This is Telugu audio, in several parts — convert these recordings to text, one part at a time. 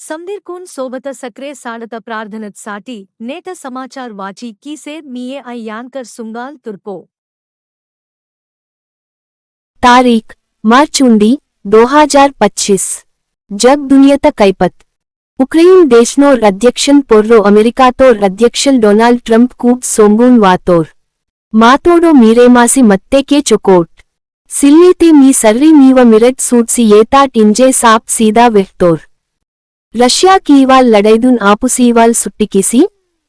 समदीर सोबत सक्रे साडत प्रार्थनत साठी नेट समाचार वाची कीसेर मिये यांकर सुंगाल तुर्को तारीख मार्च 2025 जग दुनियत कैपत उक्रेन देशनोर अध्यक्षन पोर्रो अमेरिकातोर अध्यक्षल डोनाल्ड ट्रंप कूब सोंगून वातोर मातोडो मीरेमासी मत्ते के चोकोट सिल्लीते मी सर्री नीव मिरट सूट्सी येतात इंजे साप सीधा वेhtोर रशिया कीवाल लड़ैदुन आपुसीवाल सुट्टिकीसी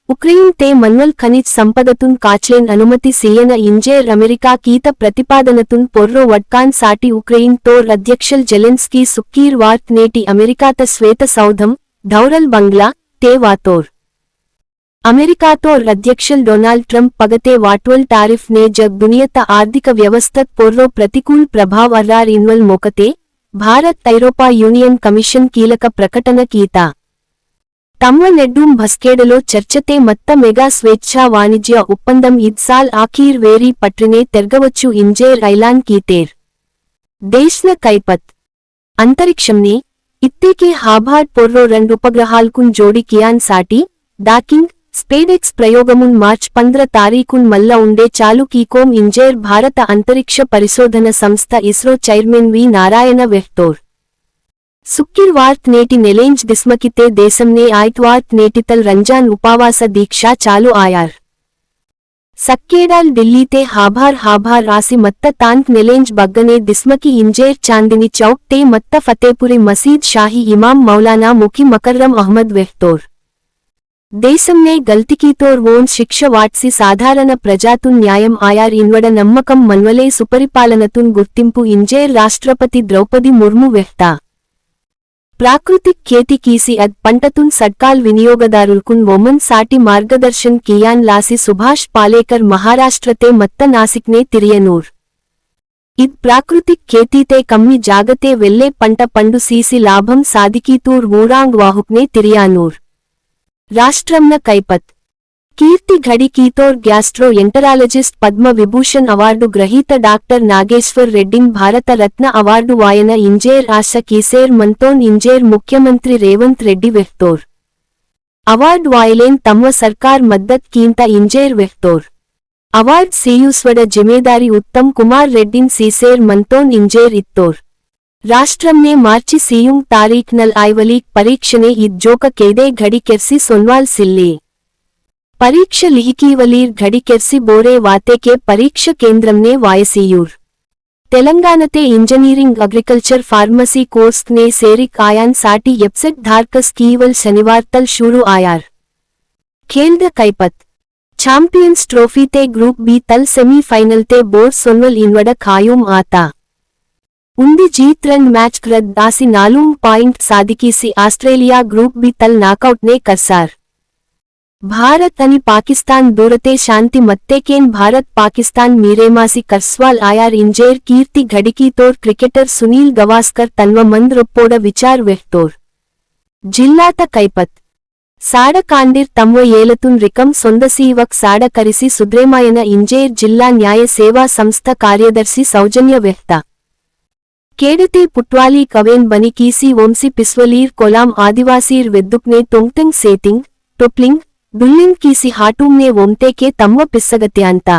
उक्रेन ते मन्वल खनिज संपदतुन काचेन अनुमति सीयन इंजेर अमेरिका कीत प्रतिपादनतुन पोर्रो वडकान साटी उक्रेन तोर अध्यक्षल जेलेंस्की सुक्कीर वार्त नेटी अमेरिकात श्वेत सौधम धौरल बंगला ते वातोर अमेरिका तोर अध्यक्षल डोनाल्ड ट्रंप पगते वाटवल टारिफ ने जग दुनियत आर्थिक व्यवस्थत पोर्रो प्रतिकूल प्रभाव अर्रार इन्वल मोकते भारत ఐరోపా యూనియన్ కమిషన్ కీలక ప్రకటన కీత తమ్మ నెడ్డూం భస్కేడలో చర్చతే మత్త మెగా స్వేచ్ఛా వాణిజ్య ఒప్పందం ఇద్సాల్ ఆఖీర్ వేరీ పట్రినే తెర్గవచ్చు ఇంజేర్ ఐలాన్ కీతేర్ దేశ్న కైపత్ అంతరిక్షంనే ఇత్తేకే హాభాడ్ పొర్రో 2 ఉపగ్రహాల్కున్ జోడి కియాన్ సాటి డాకింగ్ స్పేడెక్స్ ప్రయోగమున్ మార్చ్ 15 తారీఖున్ మల్ల ఉండే చాలు కీకోం ఇంజేర్ భారత అంతరిక్ష పరిశోధన సంస్థ ఇస్రో చైర్మన్ వి నారాయణ వెhtోర్ సుక్కిర్ వార్త్ నేటి నెలేంజ్ దిస్మకితే దేశంనే ఆయిత్వార్త్ నేటితల్ రంజాన్ ఉపవాస దీక్షా చాలు ఆయార్ సక్కేడాల్ ఢిల్లీతే హాభార్ ఆసి మత్త తాంత్ నెలేంజ్ బగ్గనే దిస్మకి ఇంజేర్ చాందిని చౌక్ తే మత్త ఫతేపురి మసీద్ షాహీ ఇమాం మౌలానా ముఖి మకర్రం అహ్మద్ వెhtోర్ దేశంనే గల్తికీతోర్ ఓన్ శిక్ష వాట్సి సాధారణ ప్రజాతున్ న్యాయం ఆయార్ ఇన్వడ నమ్మకం మన్వలే సుపరిపాలనతున్ గుర్తింపు ఇంజేర్ రాష్ట్రపతి ద్రౌపది ముర్ము వెhతా ప్రాకృతిక్ ఖేతి కీసి అద్ పంటతున్ సడ్కాల్ వినియోగదారుల్కున్ ఒమన్ సాటి మార్గదర్శన్ కియాన్ లాసి సుభాష్ పాలేకర్ మహారాష్ట్రతే మత్త నాసిక్నే తిరియనూర్ ఇద్ ప్రాకృతిక్ ఖేతీతే కమ్మి జాగతే వెల్లే పంట పండు సీసి లాభం సాదికీతూర్ ఊరాంగ్ వాహుక్నే తిరియానూర్ రాష్ట్రంన కైపత్ కీర్తి ఘడి కీతోర్ gastroenterologist Padma Vibhushan award గ్రహీత డాక్టర్ నాగేశ్వర్ రెడ్డిన్ భారత రత్న అవార్డు వాయన ఇంజేర్ ఆశ కీసేర్ మంతోన్ ఇంజేర్ ముఖ్యమంత్రి రేవంత్ రెడ్డి వెhtోర్ అవార్డు వాయలేన్ తమ్మ సర్కార్ మద్దత్ కీంత ఇంజేర్ వెhtోర్ అవార్డ్ సీయూస్వడ జిమేదారి ఉత్తమ్ కుమార్ రెడ్డిన్ సీసేర్ మంతోన్ ఇంజేర్ ఇత్తోర్ రాష్ట్రంనే మార్చి సీయుం తారీఖ్ నల్ ఐవలీక్ పరీక్షనే ఇద్ జోక కేదే ఘడి కెర్సి సొన్వాల్ సిల్లే పరీక్ష లిహికీవలీర్ ఘడి కెర్సి బోరే వాతేకే పరీక్ష కేంద్రంనే వాయసీయూర్ తెలంగాణతే ఇంజనీరింగ్ అగ్రికల్చర్ ఫార్మసీ కోర్స్ నే సేరిక్ ఆయాన్ సాటి ఎప్సెట్ ధార్కస్ కీవల్ శనివార్తల్ షూరు ఆయార్ ఖేల్ద కైపత్ ఛాంపియన్స్ ట్రోఫీతే గ్రూప్ బి తల్ సెమీ ఫైనల్తే బోర్ సొన్వల్ ఇన్వడ ఖాయూం ఆతా ఉంది జీత్ రన్ మ్యాచ్ క్రద్ దాసి 4 పాయింట్ సాదికీసి ఆస్ట్రేలియా గ్రూప్ బి తల్ నాకౌట్ నే కర్సార్ భారత్ అని పాకిస్తాన్ దూరతే శాంతి మత్తేకేన్ భారత్ పాకిస్తాన్ మీరేమాసి కర్స్వాల్ ఆయార్ ఇంజేర్ కీర్తి ఘడికీతోర్ క్రికెటర్ సునీల్ గవాస్కర్ తన్వ మంద్ రొప్పోడ విచార్ వెhtోర్ జిల్లాత కైపత్ సాడ కాండిర్ తమ్వ ఏలతున్ రికం సొందసీవక్ సాడ కరిసి సుద్రేమాయన ఇంజేర్ జిల్లా న్యాయ సేవా సంస్థ కార్యదర్శి సౌజన్య వెhతా కేడతే పుట్వాలీ కవేన్ బని కీసి వంశీ పిస్వలీర్ కొలాం ఆదివాసీర్ వెద్దుక్నే తొంగ్టంగ్ సేతింగ్ టొప్లింగ్ డుల్లింగ్ కీసి హాటూమ్నే వొంతేకే తమ్వ పిస్సగత్యాంతా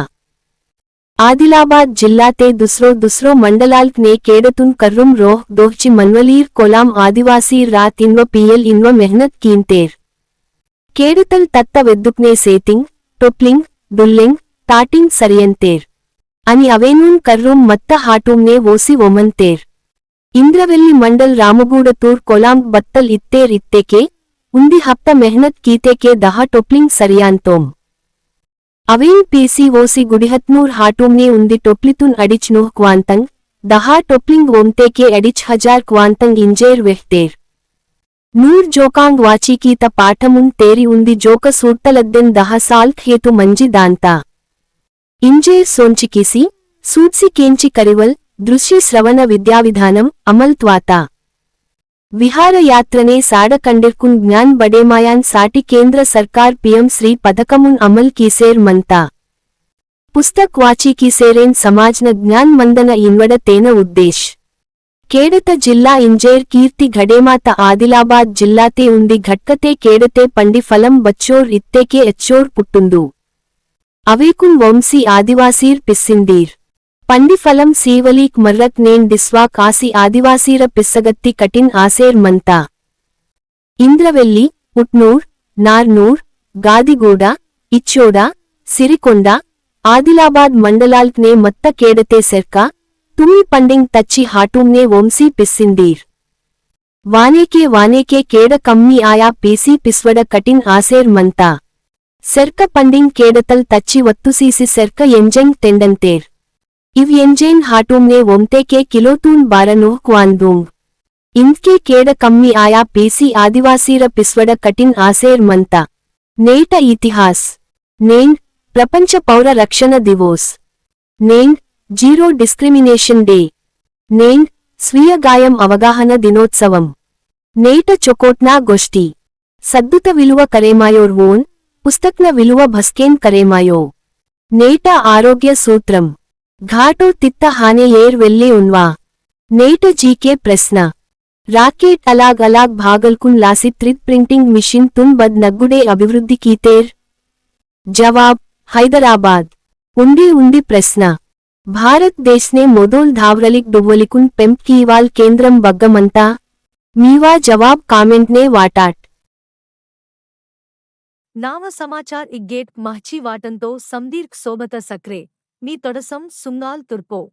ఆదిలాబాద్ జిల్లాతే దుస్రో మండలాల్క్ నే కేడతున్ కర్రుం రోహ్ దోహ్చి మన్వలీర్ కొలాం ఆదివాసీర్ రాత్ ఇన్వ పిఎల్ ఇన్వ మెహనత్ కీంతేర్ కేడతల్ తత్త వెద్దుక్నే సేతింగ్ టొప్లింగ్ డుల్లింగ్ తాటింగ్ సరియంతేర్ అని అవేనూన్ కర్రూం మత్త హాటూమ్నే ఓసి ఒమంతేర్ ఇంద్రవెల్లి మండల్ రామగూడతూర్ కొలాంగ్ బత్తల్ ఇత్తేర్ ఇత్తేకే ఉంది హప్త మెహనత్ కీతేకే దహ టొప్లింగ్ సరియాంతోం అవేన్ పీసీఓసి గుడిహత్నూర్ హాటూమ్నే ఉంది టొప్లితున్ అడిచ్ నోహ్ క్వాంతంగ్ దహా టొప్లింగ్ ఓంతేకే అడిచ్ హజార్ క్వాంతంగ్ ఇంజేర్ వెhtేర్ నూర్ జోకాంగ్ వాచీకీత పాఠమున్ తేరి ఉంది జోక సూర్తలద్దెన్ దహ సాల్క్ హేతు మంజి దాంతా ఇంజేర్ సోంచికీసి సూట్సి కేంచి కరివల్ దృశ్య శ్రవణ విద్యావిధానం అమల్ త్వాతా విహారయాత్రనే సాడ కండిర్కున్ జ్ఞాన్ బడేమాయాన్ సాటి కేంద్ర సర్కార్ పిఎం శ్రీ పథకమున్ అమల్ కీసేర్ మంతా పుస్తక్ వాచీ కీసేరేన్ సమాజ్న జ్ఞాన్ మందన ఇన్వడ తేన ఉద్దేశ్ केडत जिल्ला इंजेर कीर्ति घडेमात आदिलाबाद जिल्लाते उंडी घटकते केडते पंडी फलम बच्चोर इत्तेके अच्छोर पुट्टुंदु अवेकुन वंशी आदिवासीर पिस्सिंदीर पंडी फलम सीवलीक मर्रक नेन डिस्वा कासी आदिवासीर पिस्सगत्ति कटिन आसेर मंता इंद्रवेल्ली उट्नूर नार्नूर गादिगूड इच्चोड सिरिकोंड आदिलाबाद मंडलाल्ने मत्त केडते सेर्का तुमी पंडिंग तच्ची हाटूमने वंशी पिस्सिंदीर वानेके केड कम्मी आया पीसी पिस्वड कटिन आसेर मंता सेर्क पंडिंग केडतल तच्ची वत्तुसीसी सेर्क एंजेंग तेंडंतेर इव एंजेन हाटूमने वोमतेके किलोतून बारनोह क्वांदूंग इंदके केड कम्मी आया पीसी आदिवासीर पिस्वड कटिन आसेर मंता नेट इतिहास नेंड प्रपंच पौर रक्षण दिवोस नेंड जीरो डिस्क्रिमिनेशन डे नेंड स्वीय गायम अवगाहन दिनोत्सवम नेट चोकोट्ना गोष्ठी सद्दुत विलुव करेमायोर वोन पुस्तकन विलुव भस्केन करेमायो नेट आरोग्य सूत्रम घाटो तित्त हाने येर वेल्ले उन्वा नेट जीके प्रश्न राकेट अलाग अलाग भागलकुन लासी त्रित प्रिंटिंग मिशन तुन बद नग्गुडे अभिवृद्धि कीतेर जवाब हैदराबाद उंडी प्रश्न भारत देश ने मोदोल धावरलिक डुव्वलिकुन पेंप कीवाल केंद्रम बग्गमंता मीवा जवाब कामेंट ने वाटाट नाव समाचार इग्गेट महची वाटंतो समदीर्घ सोबत सक्रे मी तोडसम सुंगाल तुर्पो।